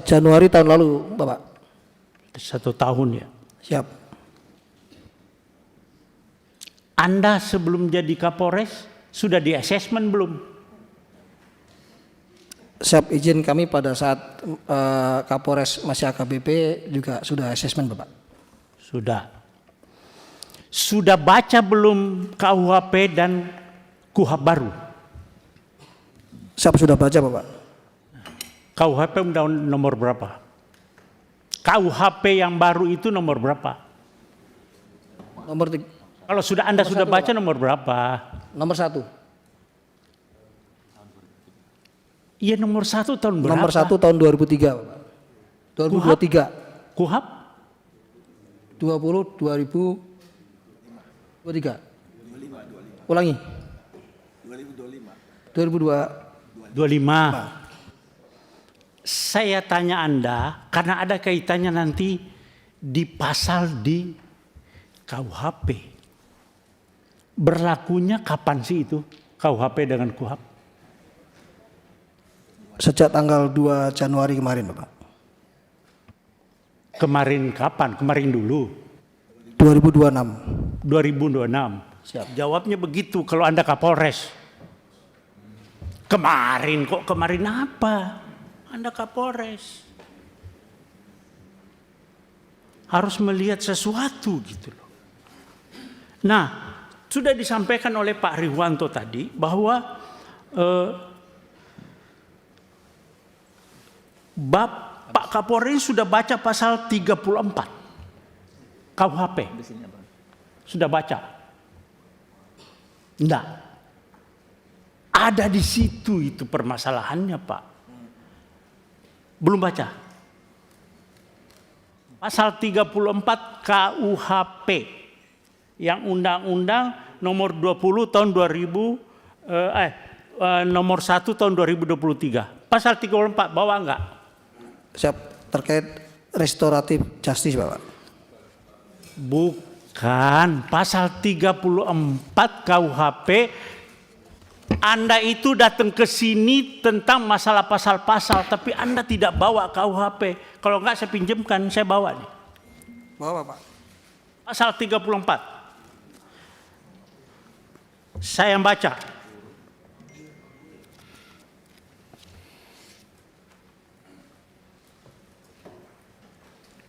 Januari tahun lalu, Bapak. 1 tahun ya. Siap. Anda sebelum jadi Kapolres sudah di assessment belum? Siap, izin kami pada saat Kapolres masih AKBP juga sudah asesmen, Bapak. Sudah. Sudah baca belum KUHP dan KUHP baru? Siap, sudah baca, Bapak. KUHP nomor berapa? KUHP yang baru itu nomor berapa? Nomor Kalau Anda sudah baca Bapak. Nomor berapa? Nomor 1. Iya, nomor 1 tahun berapa? Nomor 1 tahun 2003, Bapak. 2023. KUHP? 2023. Ulangi. 25. Saya tanya Anda karena ada kaitannya nanti di pasal di KUHP. Berlakunya kapan sih itu KUHP dengan KUHP? Sejak tanggal 2 Januari kemarin, Bapak. Kemarin kapan? Kemarin dulu. 2026. 2026. Siap. Jawabnya begitu kalau Anda Kapolres. Kemarin kok, kemarin apa? Anda Kapolres. Harus melihat sesuatu gitu loh. Nah, sudah disampaikan oleh Pak Riwanto tadi bahwa Pak Kapolri sudah baca pasal 34 KUHP. Sudah baca? Enggak. Ada di situ itu permasalahannya, Pak. Belum baca. Pasal 34 KUHP yang Undang-Undang nomor 20 tahun 2000 nomor 1 tahun 2023. Pasal 34 bawa enggak? Siap, terkait restoratif justice, Bapak. Bukan, pasal 34 KUHP. Anda itu datang ke sini tentang masalah pasal-pasal, tapi Anda tidak bawa KUHP. Kalau enggak saya pinjamkan, saya bawa nih. Bawa, Pak. Pasal 34. Saya yang baca.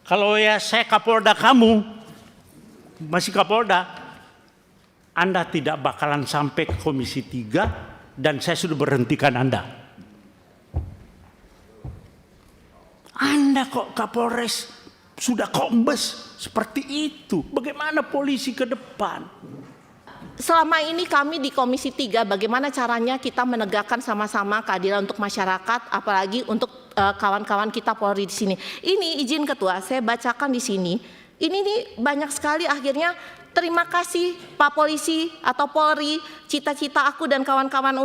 Kalau ya saya Kapolda kamu, masih Kapolda, Anda tidak bakalan sampai ke Komisi 3 dan saya sudah berhentikan Anda. Anda kok Kapolres sudah kombes seperti itu. Bagaimana polisi ke depan? Selama ini kami di Komisi 3 bagaimana caranya kita menegakkan sama-sama keadilan untuk masyarakat, apalagi untuk kawan-kawan kita Polri di sini. Ini izin Ketua, saya bacakan di sini. Ini nih banyak sekali akhirnya terima kasih Pak Polisi atau Polri, cita-cita aku dan kawan-kawan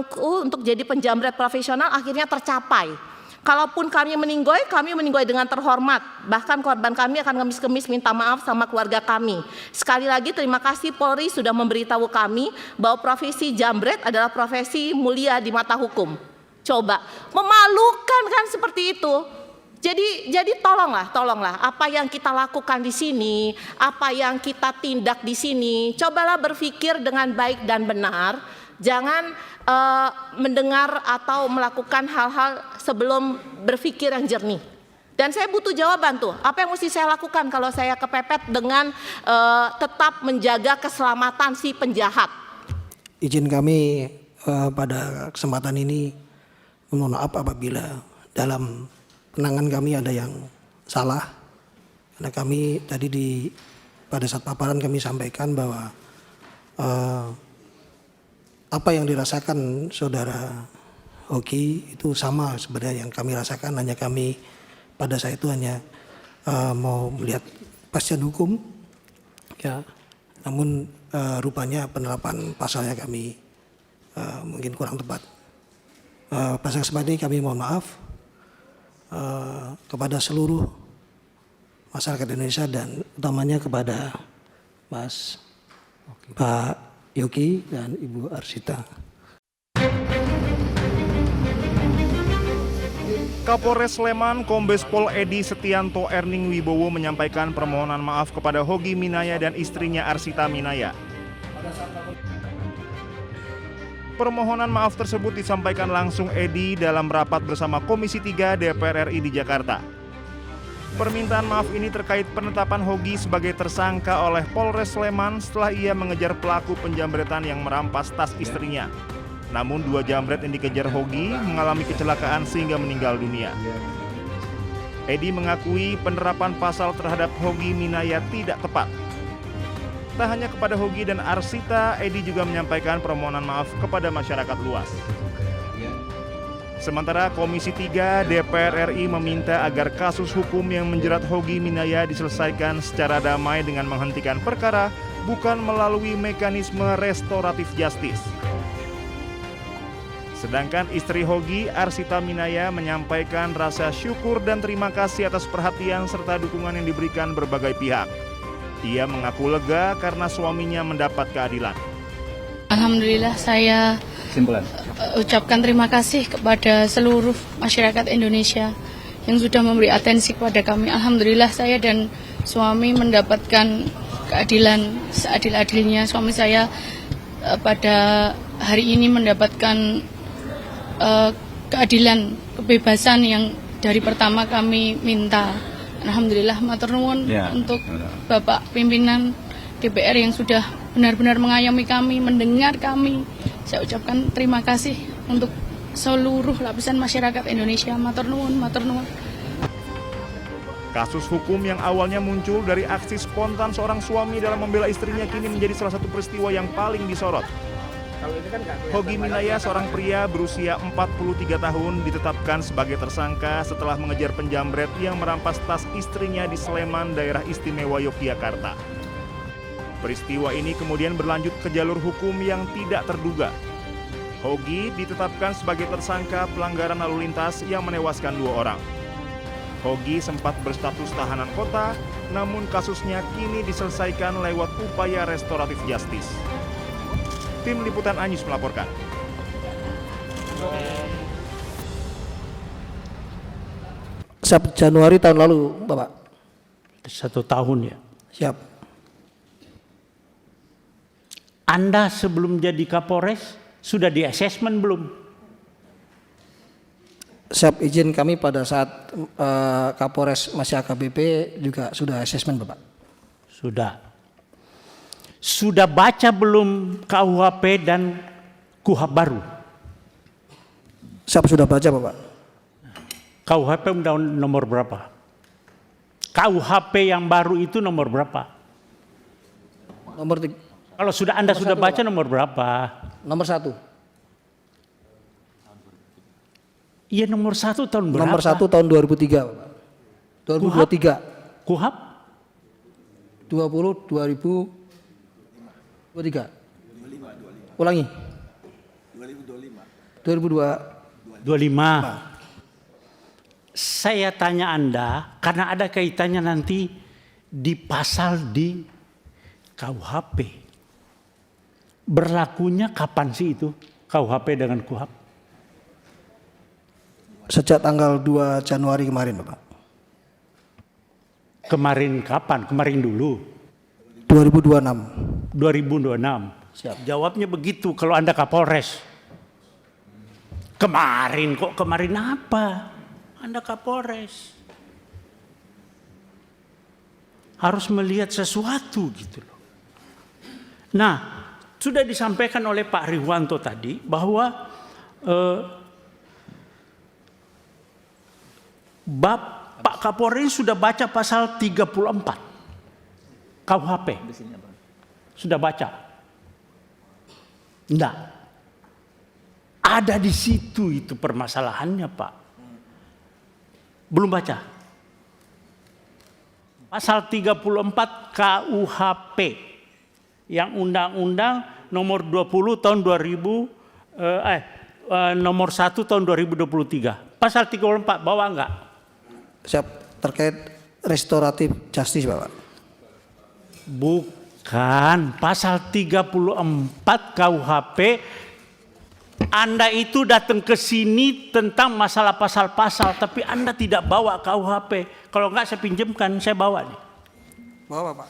untuk jadi penjamret profesional akhirnya tercapai. Kalaupun kami meninggoy dengan terhormat. Bahkan korban kami akan ngemis-kemis minta maaf sama keluarga kami. Sekali lagi terima kasih Polri sudah memberitahu kami bahwa profesi jambret adalah profesi mulia di mata hukum. Coba, memalukan kan seperti itu. Jadi tolonglah apa yang kita lakukan di sini, apa yang kita tindak di sini, cobalah berpikir dengan baik dan benar. Jangan mendengar atau melakukan hal-hal sebelum berpikir yang jernih. Dan saya butuh jawaban tuh, apa yang mesti saya lakukan kalau saya kepepet dengan tetap menjaga keselamatan si penjahat. Izin kami pada kesempatan ini mohon maaf apabila dalam penanganan kami ada yang salah. Karena kami tadi pada saat paparan kami sampaikan bahwa apa yang dirasakan saudara Hoki itu sama sebenarnya yang kami rasakan, hanya kami pada saat itu hanya mau melihat kepastian hukum ya, namun rupanya penerapan pasalnya kami mungkin kurang tepat. Pada kesempatan ini kami mohon maaf kepada seluruh masyarakat Indonesia dan utamanya kepada Pak Yogi dan Ibu Arsita. Kapolres Sleman Kombes Pol Edi Setianto Erning Wibowo menyampaikan permohonan maaf kepada Hogi Minaya dan istrinya Arsita Minaya. Permohonan maaf tersebut disampaikan langsung Edi dalam rapat bersama Komisi 3 DPR RI di Jakarta. Permintaan maaf ini terkait penetapan Hogi sebagai tersangka oleh Polres Sleman setelah ia mengejar pelaku penjambretan yang merampas tas istrinya. Namun 2 jambret yang dikejar Hogi mengalami kecelakaan sehingga meninggal dunia. Edi mengakui penerapan pasal terhadap Hogi Minaya tidak tepat. Tak hanya kepada Hogi dan Arsita, Edi juga menyampaikan permohonan maaf kepada masyarakat luas. Sementara Komisi 3 DPR RI meminta agar kasus hukum yang menjerat Hogi Minaya diselesaikan secara damai dengan menghentikan perkara, bukan melalui mekanisme restoratif justice. Sedangkan istri Hogi, Arsita Minaya, menyampaikan rasa syukur dan terima kasih atas perhatian serta dukungan yang diberikan berbagai pihak. Ia mengaku lega karena suaminya mendapat keadilan. Alhamdulillah saya ucapkan terima kasih kepada seluruh masyarakat Indonesia yang sudah memberi atensi kepada kami. Alhamdulillah saya dan suami mendapatkan keadilan seadil-adilnya. Suami saya pada hari ini mendapatkan keadilan, kebebasan yang dari pertama kami minta. Alhamdulillah matur nuwun untuk Bapak pimpinan DPR yang sudah benar-benar mengayomi kami, mendengar kami. Saya ucapkan terima kasih untuk seluruh lapisan masyarakat Indonesia. Matur nuwun, matur nuwun. Kasus hukum yang awalnya muncul dari aksi spontan seorang suami dalam membela istrinya kini menjadi salah satu peristiwa yang paling disorot. Hogi Minaya, seorang pria berusia 43 tahun, ditetapkan sebagai tersangka setelah mengejar penjambret yang merampas tas istrinya di Sleman, daerah istimewa Yogyakarta. Peristiwa ini kemudian berlanjut ke jalur hukum yang tidak terduga. Hogi ditetapkan sebagai tersangka pelanggaran lalu lintas yang menewaskan 2 orang. Hogi sempat berstatus tahanan kota, namun kasusnya kini diselesaikan lewat upaya restoratif justice. Tim Liputan Anyus melaporkan. Januari tahun lalu, Bapak. 1 tahun ya. Siap. Anda sebelum jadi Kapolres sudah di assessment belum? Siap, izin kami pada saat Kapolres masih AKBP juga sudah assessment, Bapak. Sudah. Sudah baca belum KUHP dan KUHP baru? Siap, sudah baca, Bapak. KUHP undang nomor berapa? KUHP yang baru itu nomor berapa? Nomor Kalau sudah Anda sudah 1, baca Pak. nomor berapa? Nomor 1. Iya, nomor 1 tahun berapa? Nomor 1 tahun 2003, Bapak. 2023. KUHP 2023. Ulangi. 2025. Saya tanya Anda karena ada kaitannya nanti di pasal di KUHP. Berlakunya kapan sih itu KUHP dengan KUHP? Sejak tanggal 2 Januari kemarin, Bapak. Kemarin kapan? Kemarin dulu. 2026. 2026. Siap. Jawabnya begitu kalau Anda Kapolres. Kemarin kok, kemarin apa? Anda Kapolres. Harus melihat sesuatu gitu loh. Nah, sudah disampaikan oleh Pak Riwanto tadi bahwa Pak Kapolri sudah baca pasal 34 KUHP. Sudah baca? Enggak. Ada di situ itu permasalahannya, Pak. Belum baca. Pasal 34 KUHP yang Undang-Undang nomor 20 tahun 2000 nomor 1 tahun 2023. Pasal 34 bawa enggak? Siap, terkait restoratif justice, Bapak. Bukan, pasal 34 KUHP Anda itu datang ke sini tentang masalah pasal-pasal, tapi Anda tidak bawa KUHP. Kalau enggak saya pinjamkan, saya bawa nih. Bawa Pak.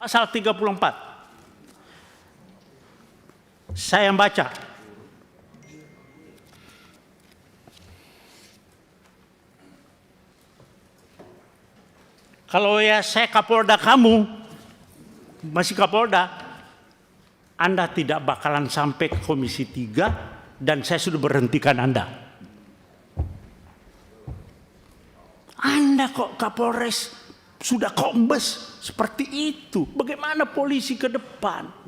Pasal 34. Saya yang baca. Kalau ya saya Kapolda kamu, masih Kapolda, Anda tidak bakalan sampai ke Komisi 3 dan saya sudah berhentikan Anda. Anda kok Kapolres, sudah kombes seperti itu. Bagaimana polisi ke depan?